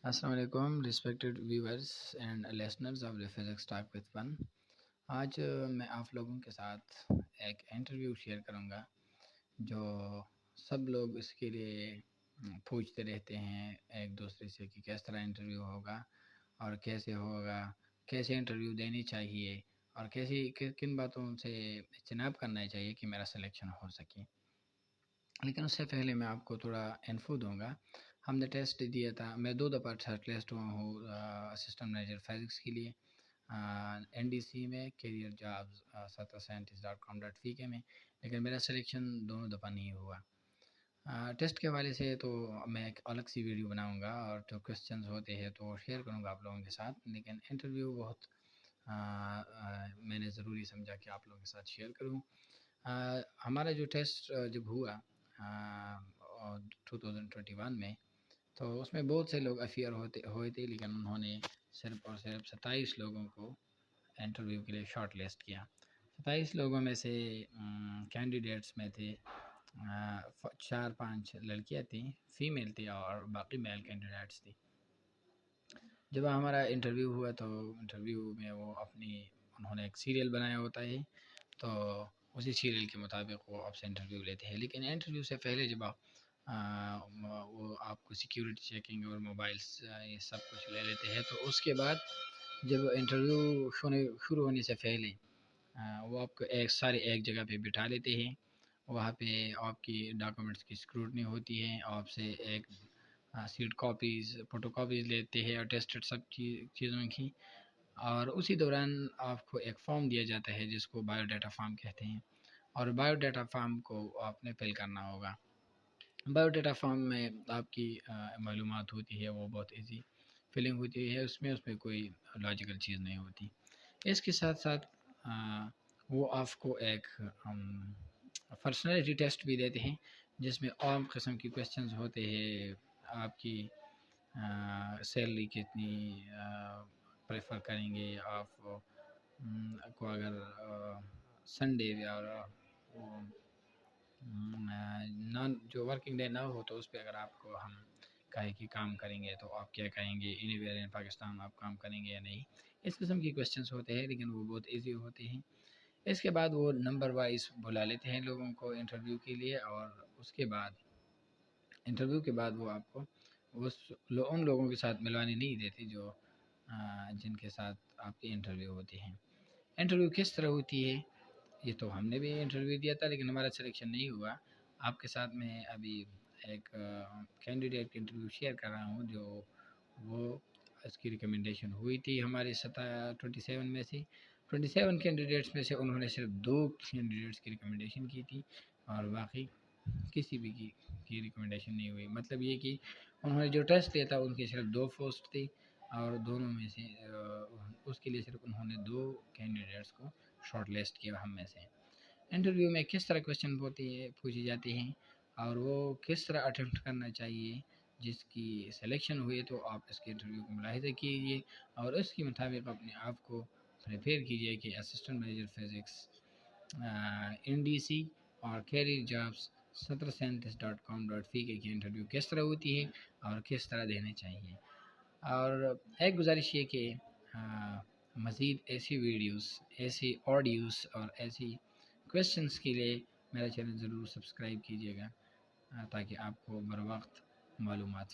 السلام علیکم respected viewers and listeners of the physics talk with one. آج میں آپ لوگوں کے ساتھ ایک انٹرویو شیئر کروں گا جو سب لوگ اس کے لیے پوچھتے رہتے ہیں ایک دوسرے سے کہ کس طرح انٹرویو ہوگا اور کیسے ہوگا، کیسے انٹرویو دینی چاہیے اور کن باتوں سے اجتناب کرنا چاہیے کہ میرا سلیکشن ہو سکے۔ لیکن اس سے پہلے میں آپ کو تھوڑا انفو دوں گا۔ ہم نے ٹیسٹ دیا تھا، میں 2 دفعہ شارٹ لسٹ ہوا ہوں اسسٹنٹ مینیجر فزکس کے لیے NDC میں، کیریئر جابز 1737.com.pk میں، لیکن میرا سلیکشن دونوں دفعہ نہیں ہوا۔ ٹیسٹ کے حوالے سے تو میں ایک الگ سی ویڈیو بناؤں گا اور جو کوسچنز ہوتے ہیں تو شیئر کروں گا آپ لوگوں کے ساتھ، لیکن انٹرویو بہت میں نے ضروری سمجھا کہ آپ لوگوں کے ساتھ شیئر کروں۔ ہمارا جو ٹیسٹ جب ہوا 2021 میں، تو اس میں بہت سے لوگ افیئر ہوئے تھے، لیکن انہوں نے صرف اور صرف 27 لوگوں کو انٹرویو کے لیے شارٹ لسٹ کیا۔ 27 لوگوں میں سے کینڈیڈیٹس میں تھے 4-5 لڑکیاں تھیں، فیمیل تھی، اور باقی میل کینڈیڈیٹس تھی۔ جب ہمارا انٹرویو ہوا تو انٹرویو میں انہوں نے ایک سیریل بنایا ہوتا ہے، تو اسی سیریل کے مطابق وہ آپ سے انٹرویو لیتے ہیں۔ لیکن انٹرویو سے پہلے جب وہ آپ کو سیکیورٹی چیکنگ اور موبائلس یہ سب کچھ لے لیتے ہیں، تو اس کے بعد جب انٹرویو شروع ہونے سے پہلے وہ آپ کو ایک جگہ پہ بٹھا لیتے ہیں۔ وہاں پہ آپ کی ڈاکومنٹس کی اسکروٹنی ہوتی ہے، آپ سے ایک سیٹ کاپیز، فوٹو کاپیز لیتے ہیں اور ٹیسٹڈ سب چیزوں کی، اور اسی دوران آپ کو ایک فارم دیا جاتا ہے جس کو بایو ڈاٹا فارم کہتے ہیں، اور بایو ڈاٹا فارم کو آپ نے فل کرنا ہوگا۔ بایو ڈاٹا فارم میں آپ کی معلومات ہوتی ہے، وہ بہت ایزی فلنگ ہوتی ہے، اس میں کوئی لاجیکل چیز نہیں ہوتی۔ اس کے ساتھ ساتھ وہ آپ کو ایک پرسنالٹی ٹیسٹ بھی دیتے ہیں، جس میں عام قسم کی کویسچنز ہوتے ہیں۔ آپ کی سیلری کتنی پریفر کریں گے، آپ کو اگر سنڈے اور جو ورکنگ ڈے نہ ہو تو اس پہ اگر آپ کو ہم کہے کہ کام کریں گے تو آپ کیا کہیں گے، اینی ویئر ان پاکستان آپ کام کریں گے یا نہیں۔ اس قسم کی کویسچنس ہوتے ہیں، لیکن وہ بہت ایزی ہوتے ہیں۔ اس کے بعد وہ نمبر وائز بلا لیتے ہیں لوگوں کو انٹرویو کے لیے، اور اس کے بعد انٹرویو کے بعد وہ آپ کو ان لوگوں کے ساتھ ملوانے نہیں دیتے جو جن کے ساتھ آپ کی انٹرویو ہوتی ہے۔ انٹرویو کس طرح ہوتی ہے، یہ تو ہم نے بھی انٹرویو دیا تھا لیکن ہمارا سلیکشن نہیں ہوا۔ آپ کے ساتھ میں ابھی ایک کینڈیڈیٹ کی انٹرویو شیئر کر رہا ہوں جو اس کی ریکمنڈیشن ہوئی تھی ہمارے 27 میں سے 27 کینڈیڈیٹس میں سے انہوں نے صرف 2 کینڈیڈیٹس کی ریکمنڈیشن کی تھی، اور باقی کسی بھی کی ریکمنڈیشن نہیں ہوئی۔ مطلب یہ کہ انہوں نے جو ٹیسٹ لیا تھا ان کے صرف 2 پوسٹ تھی، اور دونوں میں سے اس کے لیے صرف انہوں نے 2 کینڈیڈیٹس کو شارٹ لسٹ کیا ہم میں سے۔ انٹرویو میں کس طرح کویسچن پوچھی جاتی ہیں اور وہ کس طرح اٹیمپٹ کرنا چاہیے، جس کی سلیکشن ہوئی تو آپ اس کے انٹرویو کو ملاحظہ کیجیے اور اس کے مطابق اپنے آپ کو پریپیئر کیجیے کہ اسسٹنٹ مینیجر فزکس NDC اور کیریئر جابس 1737.com.pk کی انٹرویو کس طرح ہوتی ہے اور کس طرح دینے چاہیے۔ اور ایک گزارش یہ کہ مزید ایسی ویڈیوز، ایسی آڈیوز اور ایسی کویسچنس کے لیے میرا چینل ضرور سبسکرائب کیجیے گا تاکہ آپ کو بر وقت معلومات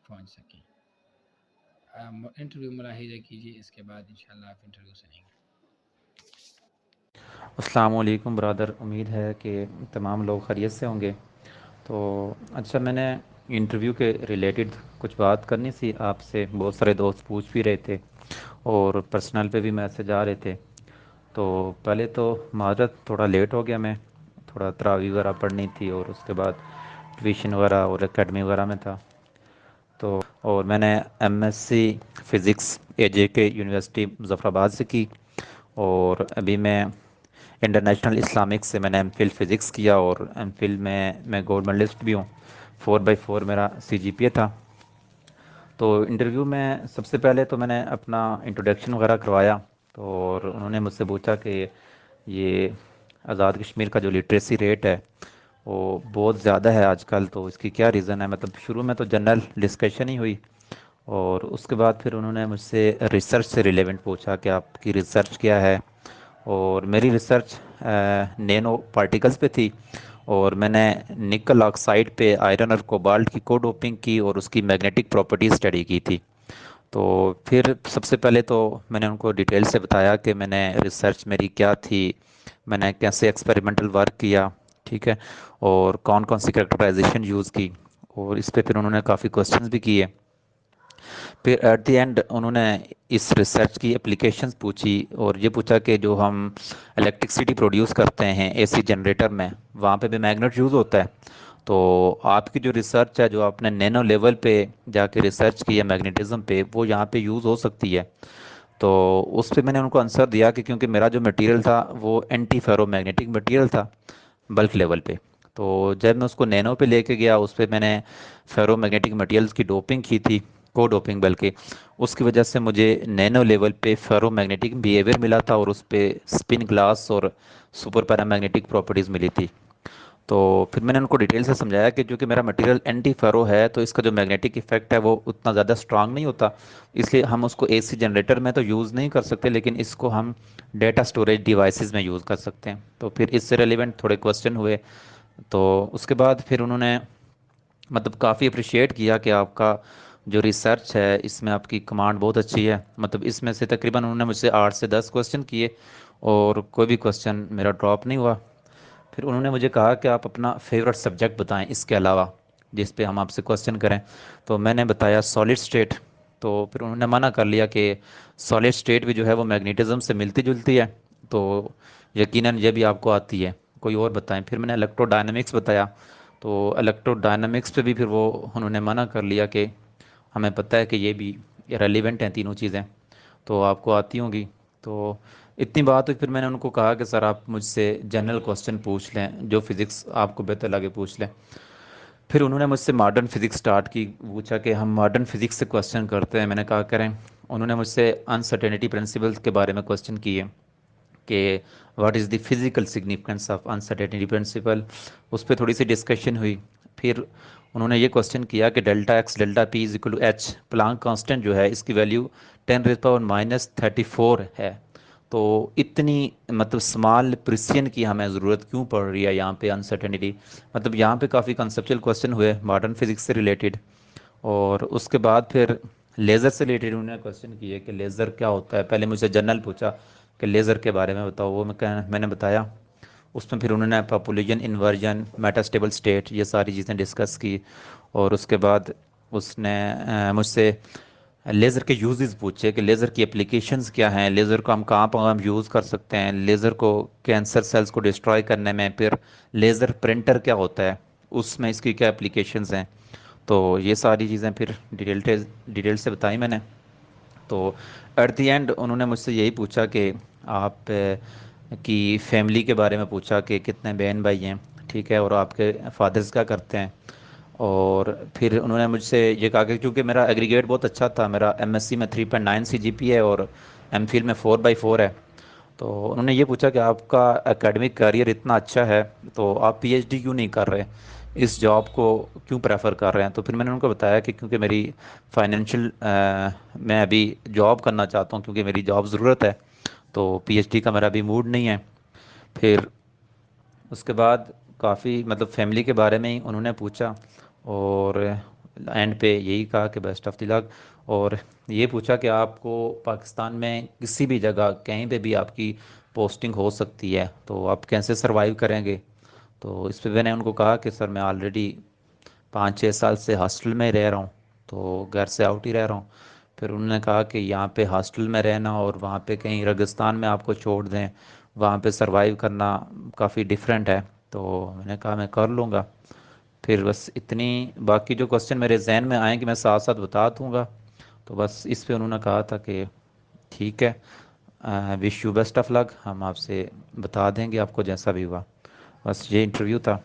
پہنچ سکیں۔ انٹرویو ملاحظہ کیجیے، اس کے بعد انشاءاللہ آپ انٹرویو سنیں گے۔ السلام علیکم برادر، امید ہے کہ تمام لوگ خیریت سے ہوں گے۔ تو اچھا، میں نے انٹرویو کے ریلیٹڈ کچھ بات کرنی سی آپ سے، بہت سارے دوست پوچھ بھی رہے تھے اور پرسنل پہ بھی میسج آ رہے تھے۔ تو پہلے تو معذرت، تھوڑا لیٹ ہو گیا، میں تھوڑا تراویح وغیرہ پڑھنی تھی اور اس کے بعد ٹیوشن وغیرہ اور اکیڈمی وغیرہ میں تھا۔ اور میں نے MSc physics AJK university Muzaffar آباد سے کی، اور ابھی میں انٹرنیشنل اسلامک سے میں نے MPhil فزکس کیا، اور MPhil میں گولڈ میڈلسٹ بھی ہوں۔ 4/4 میرا CGPA تھا۔ تو انٹرویو میں سب سے پہلے تو میں نے اپنا انٹروڈکشن وغیرہ کروایا، تو اور انہوں نے مجھ سے پوچھا کہ یہ آزاد کشمیر کا جو لٹریسی ریٹ ہے وہ بہت زیادہ ہے آج کل، تو اس کی کیا ریزن ہے۔ مطلب شروع میں تو جنرل ڈسکشن ہی ہوئی، اور اس کے بعد پھر انہوں نے مجھ سے ریسرچ سے ریلیونٹ پوچھا کہ آپ کی ریسرچ کیا ہے، اور میری ریسرچ نینو پارٹیکلز پہ تھی، اور میں نے نکل آکسائڈ پہ آئرن اور کوبالٹ کی کو ڈوپنگ کی اور اس کی میگنیٹک پراپرٹیز اسٹڈی کی تھی۔ تو پھر سب سے پہلے تو میں نے ان کو ڈیٹیل سے بتایا کہ میں نے ریسرچ میری کیا تھی، میں نے کیسے ایکسپیریمنٹل ورک کیا، ٹھیک ہے، اور کون کون سی کریکٹرائزیشن یوز کی، اور اس پہ پھر انہوں نے کافی کوشچنز بھی کیے۔ پھر ایٹ دی اینڈ انہوں نے اس ریسرچ کی اپلیکیشنز پوچھی، اور یہ پوچھا کہ جو ہم الیکٹرکسٹی پروڈیوس کرتے ہیں اے سی جنریٹر میں، وہاں پہ بھی میگنیٹ یوز ہوتا ہے، تو آپ کی جو ریسرچ ہے جو آپ نے نینو لیول پہ جا کے ریسرچ کی ہے میگنیٹزم پہ، وہ یہاں پہ یوز ہو سکتی ہے۔ تو اس پہ میں نے ان کو آنسر دیا کہ کیونکہ میرا جو مٹیریل تھا وہ اینٹی فیرو میگنیٹک مٹیریل تھا بلک لیول پہ، تو جب میں اس کو نینو پہ لے کے گیا اس پہ میں نے فیرو میگنیٹک مٹیریلز کی ڈوپنگ کی تھی، کو ڈوپنگ بلکہ، اس کی وجہ سے مجھے نینو لیول پہ فیرو میگنیٹک بیہیویئر ملا تھا، اور اس پہ اسپن گلاس اور سپر پیرا میگنیٹک پراپرٹیز ملی تھی۔ تو پھر میں نے ان کو ڈیٹیل سے سمجھایا کہ جو کہ میرا مٹیریل اینٹی فیرو ہے تو اس کا جو میگنیٹک ایفیکٹ ہے وہ اتنا زیادہ اسٹرانگ نہیں ہوتا، اس لیے ہم اس کو اے سی جنریٹر میں تو یوز نہیں کر سکتے، لیکن اس کو ہم ڈیٹا سٹوریج ڈیوائسز میں یوز کر سکتے ہیں۔ تو پھر اس سے ریلیونٹ تھوڑے کوسچن ہوئے، تو اس کے بعد پھر انہوں نے مطلب کافی اپریشیٹ کیا کہ آپ کا جو ریسرچ ہے اس میں آپ کی کمانڈ بہت اچھی ہے، مطلب اس میں سے تقریباً انہوں نے مجھ سے 8 سے 10 کوسچن کیے، اور کوئی بھی کوسچن میرا ڈراپ نہیں ہوا۔ پھر انہوں نے مجھے کہا کہ آپ اپنا فیورٹ سبجیکٹ بتائیں اس کے علاوہ جس پہ ہم آپ سے کوسچن کریں، تو میں نے بتایا سالڈ اسٹیٹ، تو پھر انہوں نے منع کر لیا کہ سالڈ اسٹیٹ بھی جو ہے وہ میگنیٹزم سے ملتی جلتی ہے، تو یقیناً یہ بھی آپ کو آتی ہے، کوئی اور بتائیں۔ پھر میں نے الیکٹرو ڈائنامکس بتایا، تو الیکٹرو ڈائنامکس پہ بھی پھر وہ انہوں نے منع کر لیا کہ ہمیں پتہ ہے کہ یہ بھی ریلیونٹ ہیں تینوں چیزیں، تو آپ کو آتی ہوں گی۔ تو اتنی بات ہوئی، پھر میں نے ان کو کہا کہ سر آپ مجھ سے جنرل کوسچن پوچھ لیں، جو فزکس آپ کو بہتر لگے پوچھ لیں۔ پھر انہوں نے مجھ سے ماڈرن فزکس سٹارٹ کی، پوچھا کہ ہم ماڈرن فزکس سے کوسچن کرتے ہیں، میں نے کہا کریں۔ انہوں نے مجھ سے انسرٹینٹی پرنسپل کے بارے میں کوسچن کیے کہ what is the physical significance of uncertainty principle, اس پہ تھوڑی سی ڈسکشن ہوئی۔ پھر انہوں نے یہ کوسچن کیا کہ delta x delta p is equal to h, Planck constant جو ہے اس کی ویلیو 10⁻³ ہے، تو اتنی مطلب اسمال پریسین کی ہمیں ضرورت کیوں پڑ رہی ہے یہاں پہ انسرٹینٹی، مطلب یہاں پہ کافی کنسیپچل کوسچن ہوئے ماڈرن فزکس سے ریلیٹڈ۔ اور اس کے بعد پھر لیزر سے ریلیٹڈ انہوں نے کوسچن کیے کہ لیزر کیا ہوتا ہے، پہلے مجھ سے جنرل پوچھا کہ لیزر کے بارے میں بتاؤ، وہ میں نے بتایا، اس میں پھر انہوں نے پاپولیشن انورژن میٹاسٹیبل اسٹیٹ یہ ساری چیزیں ڈسکس کی، اور اس کے بعد اس نے مجھ سے لیزر کے یوزز پوچھے کہ لیزر کی اپلیکیشنز کیا ہیں، لیزر کو ہم کہاں پہ ہم یوز کر سکتے ہیں، لیزر کو کینسر سیلز کو ڈسٹرائے کرنے میں، پھر لیزر پرنٹر کیا ہوتا ہے اس میں اس کی کیا اپلیکیشنز ہیں، تو یہ ساری چیزیں پھر ڈیٹیل سے بتائی میں نے۔ تو ایٹ دی اینڈ انہوں نے مجھ سے یہی پوچھا کہ آپ کی فیملی کے بارے میں پوچھا کہ کتنے بہن بھائی ہیں، ٹھیک ہے، اور آپ کے فادرز کیا کرتے ہیں، اور پھر انہوں نے مجھ سے یہ کہا کہ کیونکہ میرا ایگریگیٹ بہت اچھا تھا، میرا ایم ایس سی میں 3.9 سی جی پی ہے اور ایم فل میں 4/4 ہے، تو انہوں نے یہ پوچھا کہ آپ کا اکیڈمک کیریئر اتنا اچھا ہے تو آپ پی ایچ ڈی کیوں نہیں کر رہے، اس جاب کو کیوں پریفر کر رہے ہیں، تو پھر میں نے ان کو بتایا کہ کیونکہ میری فائنینشیل میں ابھی جاب کرنا چاہتا ہوں کیونکہ میری جاب ضرورت ہے، تو پی ایچ ڈی کا میرا ابھی موڈ نہیں ہے۔ پھر اس کے بعد کافی مطلب فیملی کے بارے میں ہی انہوں نے پوچھا، اور اینڈ پہ یہی کہا کہ بیسٹ آف دی لک، اور یہ پوچھا کہ آپ کو پاکستان میں کسی بھی جگہ کہیں پہ بھی آپ کی پوسٹنگ ہو سکتی ہے تو آپ کیسے سروائیو کریں گے، تو اس پہ میں نے ان کو کہا کہ سر میں آلریڈی 5 6 سال سے ہاسٹل میں رہ رہا ہوں، تو گھر سے آؤٹ ہی رہ رہا ہوں۔ پھر انہوں نے کہا کہ یہاں پہ ہاسٹل میں رہنا اور وہاں پہ کہیں ریگستان میں آپ کو چھوڑ دیں، وہاں پہ سروائیو کرنا کافی ڈیفرینٹ ہے، تو میں نے کہا میں کر لوں گا۔ پھر بس اتنی، باقی جو کوسچن میرے ذہن میں آئیں کہ میں ساتھ ساتھ بتا دوں گا، تو بس اس پہ انہوں نے کہا تھا کہ ٹھیک ہے، وش یو بیسٹ آف لک، ہم آپ سے بتا دیں گے آپ کو جیسا بھی ہوا۔ بس یہ انٹرویو تھا۔